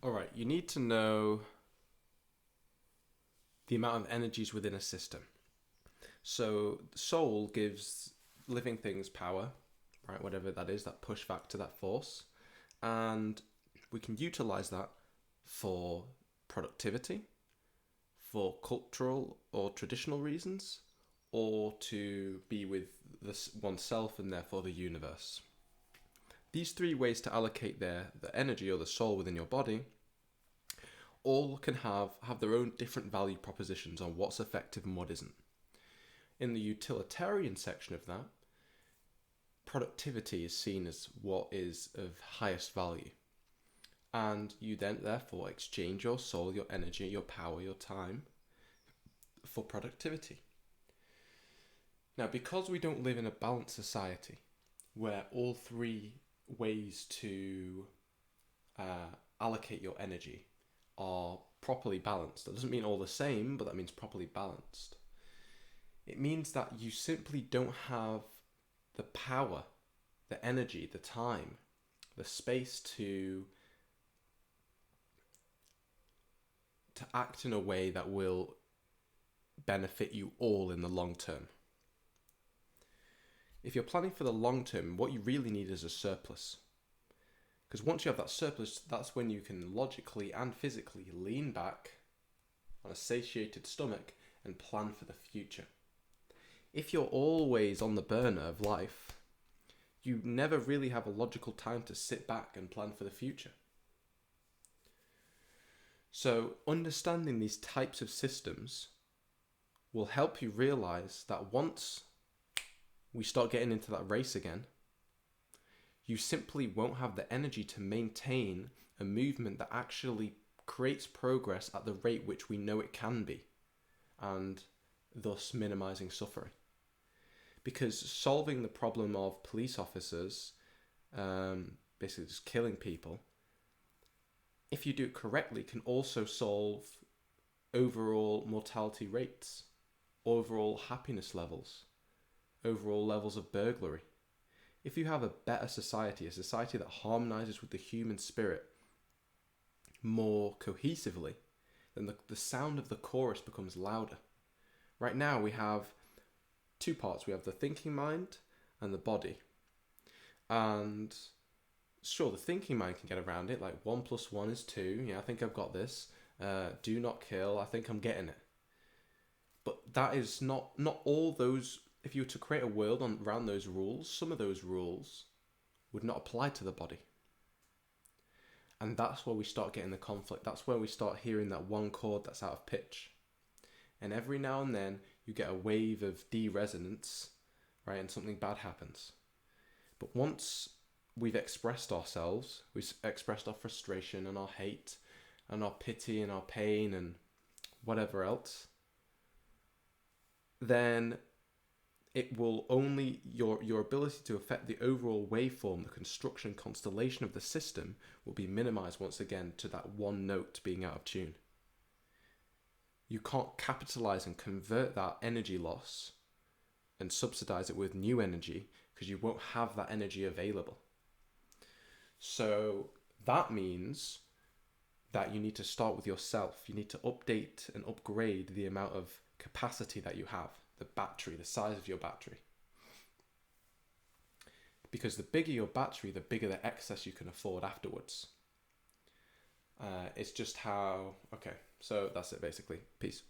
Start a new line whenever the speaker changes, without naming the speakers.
All right, you need to know the amount of energies within a system. So, soul gives living things power, right? Whatever that is, that push back to that force. And we can utilize that for productivity, for cultural or traditional reasons, or to be with this oneself and therefore the universe. These three ways to allocate the energy or the soul within your body all can have their own different value propositions on what's effective and what isn't. In the utilitarian section of that, productivity is seen as what is of highest value. And you then therefore exchange your soul, your energy, your power, your time for productivity. Now, because we don't live in a balanced society where all three ways to allocate your energy are properly balanced, that doesn't mean all the same, but that means properly balanced. It means that you simply don't have the power, the energy, the time, the space to act in a way that will benefit you all in the long term. If you're planning for the long term, what you really need is a surplus. Because once you have that surplus, that's when you can logically and physically lean back on a satiated stomach and plan for the future. If you're always on the burner of life, you never really have a logical time to sit back and plan for the future. So understanding these types of systems will help you realize that once we start getting into that race again, you simply won't have the energy to maintain a movement that actually creates progress at the rate which we know it can be, and thus minimizing suffering. Because solving the problem of police officers basically just killing people, if you do it correctly, can also solve overall mortality rates, overall happiness levels, overall levels of burglary. If you have a better society, a society that harmonizes with the human spirit more cohesively, then the sound of the chorus becomes louder. Right now we have two parts. We have the thinking mind and the body. And sure, the thinking mind can get around it, like 1 + 1 is 2. Yeah, I think I've got this. Do not kill. I think I'm getting it. But that is not all those. If you were to create a world around those rules, some of those rules would not apply to the body. And that's where we start getting the conflict. That's where we start hearing that one chord that's out of pitch. And every now and then you get a wave of de-resonance, right? And something bad happens. But once we've expressed ourselves, we've expressed our frustration and our hate and our pity and our pain and whatever else, then it will only, your ability to affect the overall waveform, the construction constellation of the system, will be minimized once again to that one note being out of tune. You can't capitalize and convert that energy loss and subsidize it with new energy because you won't have that energy available. So that means that you need to start with yourself. You need to update and upgrade the amount of capacity that you have, the battery, the size of your battery. Because the bigger your battery, the bigger the excess you can afford afterwards. It's just how, okay, so that's it basically. Peace.